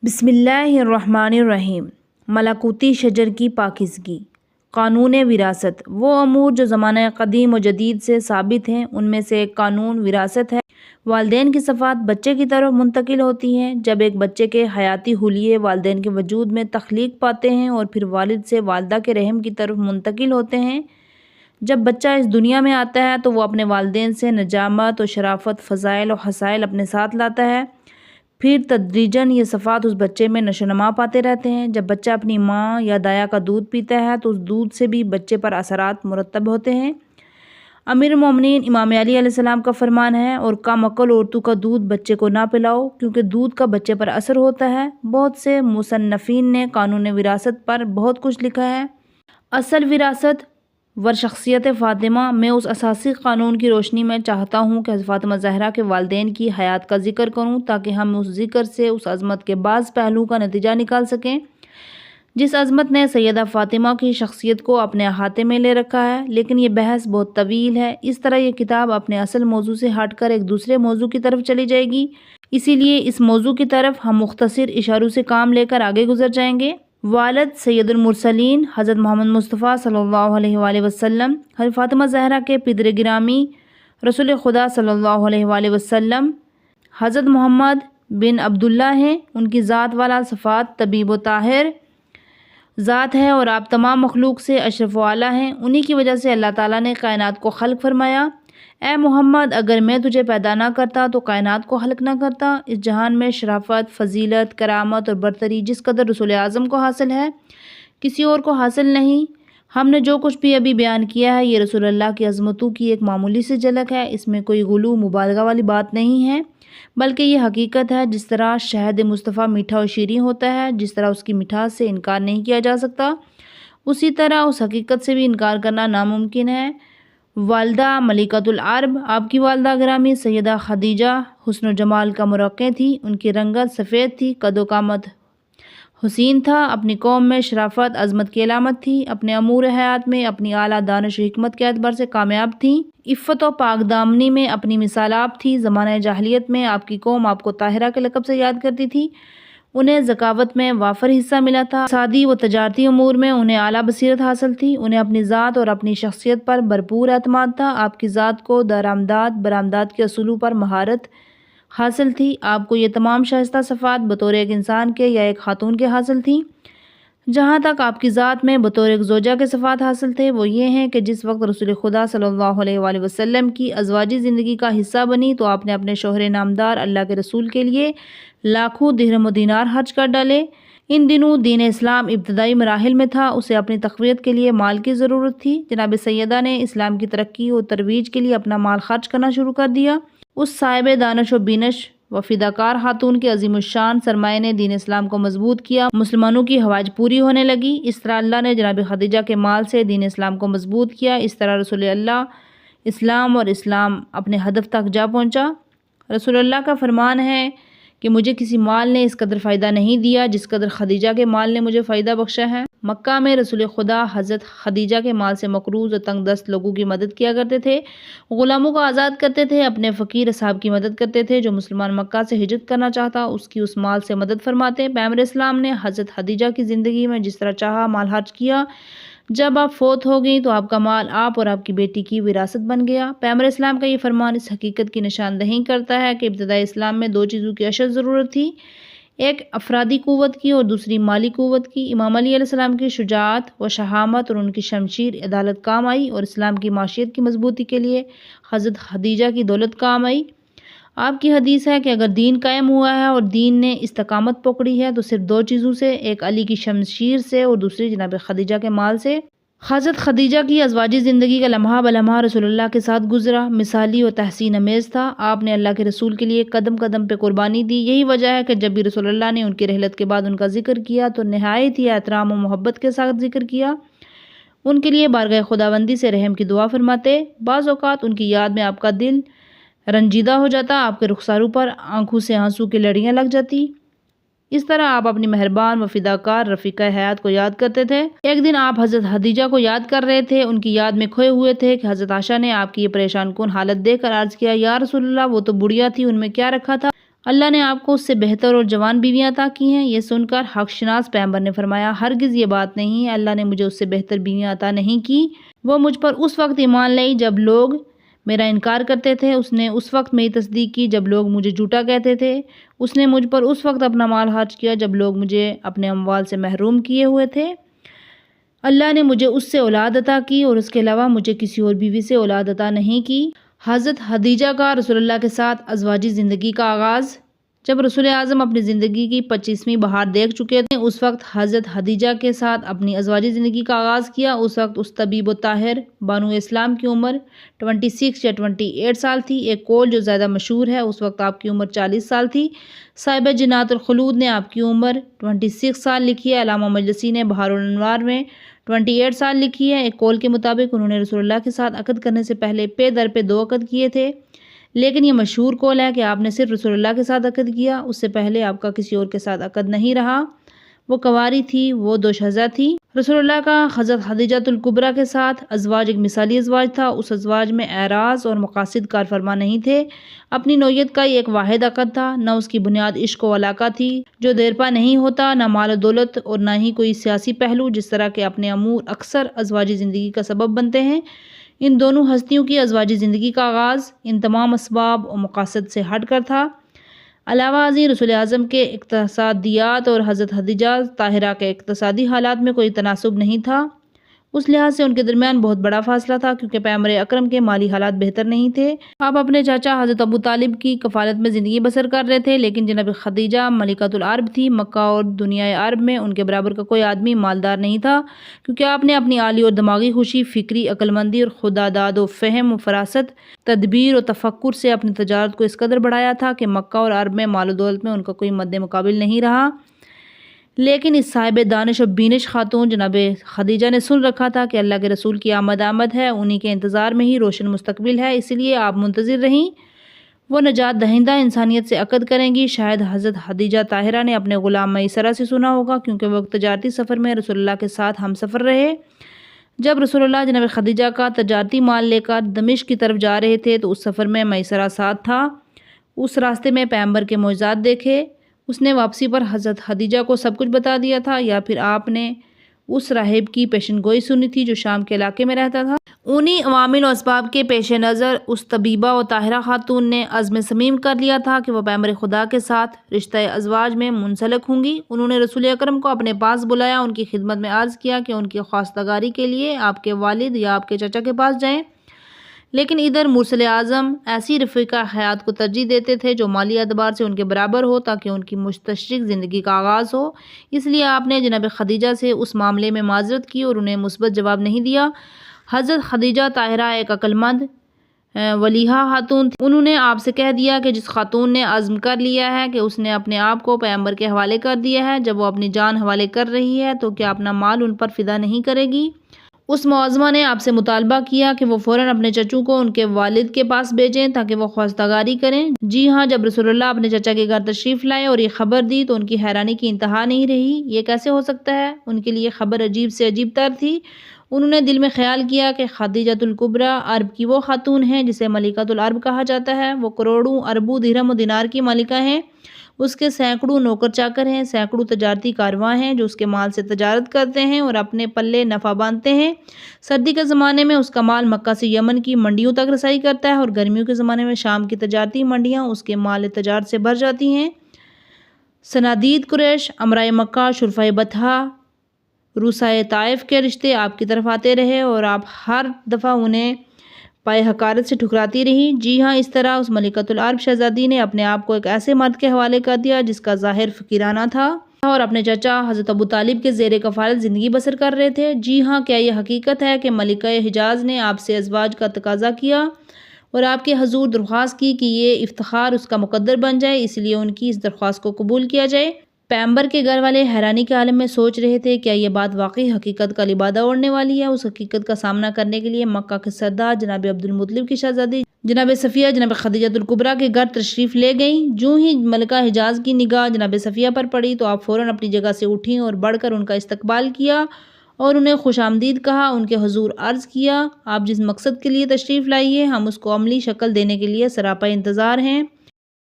بسم اللہ الرحمن الرحیم۔ ملکوتی شجر کی پاکیزگی۔ قانون وراثت۔ وہ امور جو زمانہ قدیم و جدید سے ثابت ہیں ان میں سے ایک قانون وراثت ہے۔ والدین کی صفات بچے کی طرف منتقل ہوتی ہیں۔ جب ایک بچے کے حیاتی حلیے والدین کے وجود میں تخلیق پاتے ہیں اور پھر والد سے والدہ کے رحم کی طرف منتقل ہوتے ہیں، جب بچہ اس دنیا میں آتا ہے تو وہ اپنے والدین سے نجامت و شرافت، فضائل و حسائل اپنے ساتھ لاتا ہے۔ پھر تدریجاً یہ صفات اس بچے میں نشو و نما پاتے رہتے ہیں۔ جب بچہ اپنی ماں یا دایا کا دودھ پیتا ہے تو اس دودھ سے بھی بچے پر اثرات مرتب ہوتے ہیں۔ امیر المومنین امام علی علیہ السلام کا فرمان ہے، اور کم عقل عورتوں کا دودھ بچے کو نہ پلاؤ کیونکہ دودھ کا بچے پر اثر ہوتا ہے۔ بہت سے مصنفین نے قانون وراثت پر بہت کچھ لکھا ہے۔ اصل وراثت ورشخصیت فاطمہ میں اس اساسی قانون کی روشنی میں چاہتا ہوں کہ حضرت فاطمہ زہرا کے والدین کی حیات کا ذکر کروں تاکہ ہم اس ذکر سے اس عظمت کے بعض پہلو کا نتیجہ نکال سکیں جس عظمت نے سیدہ فاطمہ کی شخصیت کو اپنے احاطے میں لے رکھا ہے۔ لیکن یہ بحث بہت طویل ہے، اس طرح یہ کتاب اپنے اصل موضوع سے ہٹ کر ایک دوسرے موضوع کی طرف چلی جائے گی، اسی لیے اس موضوع کی طرف ہم مختصر اشاروں سے کام لے کر آگے گزر جائیں گے۔ والد سید المرسلین حضرت محمد مصطفیٰ صلی اللہ علیہ وآلہ وسلم، حضرت فاطمہ زہرا کے پدر گرامی رسول خدا صلی اللہ علیہ وآلہ وسلم حضرت محمد بن عبداللہ ہیں۔ ان کی ذات والا صفات طیب و طاہر ذات ہے اور آپ تمام مخلوق سے اشرف و اعلیٰ ہیں۔ انہی کی وجہ سے اللہ تعالیٰ نے کائنات کو خلق فرمایا۔ اے محمد، اگر میں تجھے پیدا نہ کرتا تو کائنات کو خلق نہ کرتا۔ اس جہان میں شرافت، فضیلت، کرامت اور برتری جس قدر رسول اعظم کو حاصل ہے کسی اور کو حاصل نہیں۔ ہم نے جو کچھ بھی ابھی بیان کیا ہے یہ رسول اللہ کی عظمتوں کی ایک معمولی سی جھلک ہے، اس میں کوئی غلو مبالغہ والی بات نہیں ہے، بلکہ یہ حقیقت ہے۔ جس طرح شہد مصطفیٰ میٹھا اور شیریں ہوتا ہے، جس طرح اس کی مٹھاس سے انکار نہیں کیا جا سکتا، اسی طرح اس حقیقت سے بھی انکار کرنا ناممکن ہے۔ والدہ ملکۃ العرب، آپ کی والدہ گرامی سیدہ خدیجہ حسن و جمال کا مرقع تھی۔ ان کی رنگت سفید تھی، قد و قامت حسین تھا، اپنی قوم میں شرافت عظمت کی علامت تھی، اپنے امور حیات میں اپنی اعلیٰ دانش و حکمت کے اعتبار سے کامیاب تھیں، عفت و پاک دامنی میں اپنی مثال آپ تھی۔ زمانہ جاہلیت میں آپ کی قوم آپ کو طاہرہ کے لقب سے یاد کرتی تھی، انہیں ذکاوت میں وافر حصہ ملا تھا، اقتصادی و تجارتی امور میں انہیں اعلیٰ بصیرت حاصل تھی، انہیں اپنی ذات اور اپنی شخصیت پر بھرپور اعتماد تھا، آپ کی ذات کو درآمدات برآمدات کے اصولوں پر مہارت حاصل تھی، آپ کو یہ تمام شائستہ صفات بطور ایک انسان کے یا ایک خاتون کے حاصل تھیں۔ جہاں تک آپ کی ذات میں بطور ایک زوجہ کے صفات حاصل تھے وہ یہ ہیں کہ جس وقت رسول خدا صلی اللہ علیہ وآلہ وسلم کی ازواجی زندگی کا حصہ بنی تو آپ نے اپنے شوہر نامدار اللہ کے رسول کے لیے لاکھوں درہم و دینار خرچ کر ڈالے۔ ان دنوں دین اسلام ابتدائی مراحل میں تھا، اسے اپنی تقویت کے لیے مال کی ضرورت تھی۔ جناب سیدہ نے اسلام کی ترقی و ترویج کے لیے اپنا مال خرچ کرنا شروع کر دیا۔ اس صاحب دانش و بینش و فداکار خاتون کے عظیم الشان سرمایہ نے دین اسلام کو مضبوط کیا، مسلمانوں کی حوائج پوری ہونے لگی۔ اس طرح اللہ نے جناب خدیجہ کے مال سے دین اسلام کو مضبوط کیا، اس طرح رسول اللہ اسلام اور اسلام اپنے ہدف تک جا پہنچا۔ رسول اللہ کا فرمان ہے کہ مجھے کسی مال نے اس قدر فائدہ نہیں دیا جس قدر خدیجہ کے مال نے مجھے فائدہ بخشا ہے۔ مکہ میں رسول خدا حضرت خدیجہ کے مال سے مقروض اور تنگ دست لوگوں کی مدد کیا کرتے تھے، غلاموں کو آزاد کرتے تھے، اپنے فقیر اصحاب کی مدد کرتے تھے۔ جو مسلمان مکہ سے ہجرت کرنا چاہتا اس کی اس مال سے مدد فرماتے۔ پیغمبر اسلام نے حضرت خدیجہ کی زندگی میں جس طرح چاہا مال خرچ کیا، جب آپ فوت ہو گئیں تو آپ کا مال آپ اور آپ کی بیٹی کی وراثت بن گیا۔ پیغمبر اسلام کا یہ فرمان اس حقیقت کی نشاندہی کرتا ہے کہ ابتدائی اسلام میں دو چیزوں کی اشد ضرورت تھی، ایک افرادی قوت کی اور دوسری مالی قوت کی۔ امام علی علیہ السلام کی شجاعت و شہامت اور ان کی شمشیر عدالت کام آئی، اور اسلام کی معیشت کی مضبوطی کے لیے حضرت خدیجہ کی دولت کام آئی۔ آپ کی حدیث ہے کہ اگر دین قائم ہوا ہے اور دین نے استقامت پکڑی ہے تو صرف دو چیزوں سے، ایک علی کی شمشیر سے اور دوسری جناب خدیجہ کے مال سے۔ حضرت خدیجہ کی ازواجی زندگی کا لمحہ بلمحہ رسول اللہ کے ساتھ گزرا، مثالی و تحسین امیز تھا۔ آپ نے اللہ کے رسول کے لیے قدم قدم پہ قربانی دی۔ یہی وجہ ہے کہ جب بھی رسول اللہ نے ان کی رحلت کے بعد ان کا ذکر کیا تو نہایت ہی احترام و محبت کے ساتھ ذکر کیا، ان کے لیے بارگاہ خداوندی سے رحم کی دعا فرماتے۔ بعض اوقات ان کی یاد میں آپ کا دل رنجیدہ ہو جاتا، آپ کے رخساروں پر آنکھوں سے آنسو کی لڑیاں لگ جاتی۔ اس طرح آپ اپنی مہربان و فداکار رفیقہ حیات کو یاد کرتے تھے۔ ایک دن آپ حضرت خدیجہ کو یاد کر رہے تھے، ان کی یاد میں کھوئے ہوئے تھے کہ حضرت عائشہ نے آپ کی یہ پریشان کن حالت دیکھ کر عرض کیا، یا رسول اللہ وہ تو بڑھیا تھی، ان میں کیا رکھا تھا؟ اللہ نے آپ کو اس سے بہتر اور جوان بیویاں عطا کی ہیں۔ یہ سن کر حق شناس پیغمبر نے فرمایا، ہرگز یہ بات نہیں ہے، اللہ نے مجھے اس سے بہتر بیویاں عطا نہیں کی۔ وہ مجھ پر اس وقت ایمان لائی جب لوگ میرا انکار کرتے تھے، اس نے اس وقت میری تصدیق کی جب لوگ مجھے جھوٹا کہتے تھے، اس نے مجھ پر اس وقت اپنا مال خرچ کیا جب لوگ مجھے اپنے اموال سے محروم کیے ہوئے تھے۔ اللہ نے مجھے اس سے اولاد عطا کی اور اس کے علاوہ مجھے کسی اور بیوی سے اولاد عطا نہیں کی۔ حضرت خدیجہ کا رسول اللہ کے ساتھ ازواجی زندگی کا آغاز۔ جب رسول اعظم اپنی زندگی کی 25ویں بہار دیکھ چکے تھے، اس وقت حضرت خدیجہ کے ساتھ اپنی ازواجی زندگی کا آغاز کیا۔ اس وقت اس طبیب و طاہر بانو اسلام کی عمر 26 یا 28 سال تھی۔ ایک قول جو زیادہ مشہور ہے، اس وقت آپ کی عمر 40 سال تھی۔ صاحب جنات الخلود نے آپ کی عمر 26 سال لکھی ہے۔ علامہ مجلسی نے بہار الانوار میں 28 سال لکھی ہے۔ ایک قول کے مطابق انہوں نے رسول اللہ کے ساتھ عقد کرنے سے پہلے پے در پہ 2 عقد کیے تھے، لیکن یہ مشہور قول ہے کہ آپ نے صرف رسول اللہ کے ساتھ عقد کیا، اس سے پہلے آپ کا کسی اور کے ساتھ عقد نہیں رہا۔ وہ کنواری تھی، وہ 2 شہزاد تھی۔ رسول اللہ کا حضرت خدیجہ الکبریٰ کے ساتھ ازواج ایک مثالی ازواج تھا۔ اس ازواج میں اعراض اور مقاصد کار فرما نہیں تھے۔ اپنی نوعیت کا یہ ایک واحد عقد تھا۔ نہ اس کی بنیاد عشق و علاقہ تھی جو دیرپا نہیں ہوتا، نہ مال و دولت، اور نہ ہی کوئی سیاسی پہلو جس طرح کے اپنے امور اکثر ازواجی زندگی کا سبب بنتے ہیں۔ ان دونوں ہستیوں کی ازواجی زندگی کا آغاز ان تمام اسباب و مقاصد سے ہٹ کر تھا۔ علاوہ ازیں رسول اعظم کے اقتصادیات اور حضرت خدیجہ طاہرہ کے اقتصادی حالات میں کوئی تناسب نہیں تھا۔ اس لحاظ سے ان کے درمیان بہت بڑا فاصلہ تھا، کیونکہ پیغمبر اکرم کے مالی حالات بہتر نہیں تھے۔ آپ اپنے چاچا حضرت ابو طالب کی کفالت میں زندگی بسر کر رہے تھے، لیکن جناب خدیجہ ملکۃ العرب تھی۔ مکہ اور دنیائے عرب میں ان کے برابر کا کوئی آدمی مالدار نہیں تھا، کیونکہ آپ نے اپنی عالی اور دماغی خوشی، فکری عقل مندی اور خداداد و فہم و فراست، تدبیر و تفکر سے اپنی تجارت کو اس قدر بڑھایا تھا کہ مکہ اور عرب میں مال و دولت میں ان کا کوئی مد مقابل نہیں رہا۔ لیکن اس صاحب دانش و بینش خاتون جناب خدیجہ نے سن رکھا تھا کہ اللہ کے رسول کی آمد ہے، انہی کے انتظار میں ہی روشن مستقبل ہے، اس لیے آپ منتظر رہیں، وہ نجات دہندہ انسانیت سے عقد کریں گی۔ شاید حضرت خدیجہ طاہرہ نے اپنے غلام میسرہ سے سنا ہوگا، کیونکہ وہ تجارتی سفر میں رسول اللہ کے ساتھ ہم سفر رہے۔ جب رسول اللہ جناب خدیجہ کا تجارتی مال لے کر دمشق کی طرف جا رہے تھے تو اس سفر میں میسرہ ساتھ تھا۔ اس راستے میں پیغمبر کے معجزات دیکھے۔ اس نے واپسی پر حضرت خدیجہ کو سب کچھ بتا دیا تھا، یا پھر آپ نے اس راہب کی پیشن گوئی سنی تھی جو شام کے علاقے میں رہتا تھا۔ انہی عوامل و اسباب کے پیش نظر اس طبیبہ و طاہرہ خاتون نے عزم صمیم کر لیا تھا کہ وہ پیغمبر خدا کے ساتھ رشتہ ازواج میں منسلک ہوں گی۔ انہوں نے رسول اکرم کو اپنے پاس بلایا، ان کی خدمت میں عرض کیا کہ ان کی خواستگاری کے لیے آپ کے والد یا آپ کے چچا کے پاس جائیں، لیکن ادھر مرسل اعظم ایسی رفیقہ حیات کو ترجیح دیتے تھے جو مالی اعتبار سے ان کے برابر ہو، تاکہ ان کی مستشرق زندگی کا آغاز ہو۔ اس لیے آپ نے جناب خدیجہ سے اس معاملے میں معذرت کی اور انہیں مثبت جواب نہیں دیا۔ حضرت خدیجہ طاہرہ ایک عقل مند ولیحہ خاتون تھی۔ انہوں نے آپ سے کہہ دیا کہ جس خاتون نے عزم کر لیا ہے کہ اس نے اپنے آپ کو پیغمبر کے حوالے کر دیا ہے، جب وہ اپنی جان حوالے کر رہی ہے تو کیا اپنا مال ان پر فدا نہیں کرے گی؟ اس معظمہ نے آپ سے مطالبہ کیا کہ وہ فوراً اپنے چچو کو ان کے والد کے پاس بھیجیں تاکہ وہ خواستگاری کریں۔ جی ہاں، جب رسول اللہ اپنے چچا کے گھر تشریف لائے اور یہ خبر دی تو ان کی حیرانی کی انتہا نہیں رہی۔ یہ کیسے ہو سکتا ہے؟ ان کے لیے خبر عجیب سے عجیب تر تھی۔ انہوں نے دل میں خیال کیا کہ خدیجہ الکبریٰ عرب کی وہ خاتون ہیں جسے ملکۃ العرب کہا جاتا ہے۔ وہ کروڑوں اربوں درہم و دینار کی مالکہ ہیں۔ اس کے سینکڑوں نوکر چاکر ہیں، سینکڑوں تجارتی کارواں ہیں جو اس کے مال سے تجارت کرتے ہیں اور اپنے پلے نفع باندھتے ہیں۔ سردی کے زمانے میں اس کا مال مکہ سے یمن کی منڈیوں تک رسائی کرتا ہے، اور گرمیوں کے زمانے میں شام کی تجارتی منڈیاں اس کے مال تجارت سے بھر جاتی ہیں۔ صنادید قریش، امراء مکہ، شرفائے بطحہ، روسائے طائف کے رشتے آپ کی طرف آتے رہے اور آپ ہر دفعہ انہیں پائے حقارت سے ٹھکراتی رہی۔ جی ہاں، اس طرح اس ملکۃ العرب شہزادی نے اپنے آپ کو ایک ایسے مرد کے حوالے کر دیا جس کا ظاہر فقیرانہ تھا اور اپنے چچا حضرت ابو طالب کے زیر کفالت زندگی بسر کر رہے تھے۔ جی ہاں، کیا یہ حقیقت ہے کہ ملکہ حجاز نے آپ سے ازواج کا تقاضا کیا اور آپ کے حضور درخواست کی کہ یہ افتخار اس کا مقدر بن جائے، اس لیے ان کی اس درخواست کو قبول کیا جائے؟ پیغمبر کے گھر والے حیرانی کے عالم میں سوچ رہے تھے، کیا یہ بات واقعی حقیقت کا لبادہ اوڑھنے والی ہے؟ اس حقیقت کا سامنا کرنے کے لیے مکہ کے سردار جناب عبد المطلب کی شہزادی جناب صفیہ جناب خدیجہ الکبریٰ کے گھر تشریف لے گئیں۔ جو ہی ملکہ حجاز کی نگاہ جناب صفیہ پر پڑی تو آپ فوراً اپنی جگہ سے اٹھیں اور بڑھ کر ان کا استقبال کیا اور انہیں خوش آمدید کہا۔ ان کے حضور عرض کیا، آپ جس مقصد کے لیے تشریف لائی ہیں ہم اس کو عملی شکل دینے کے لیے سراپا انتظار ہیں۔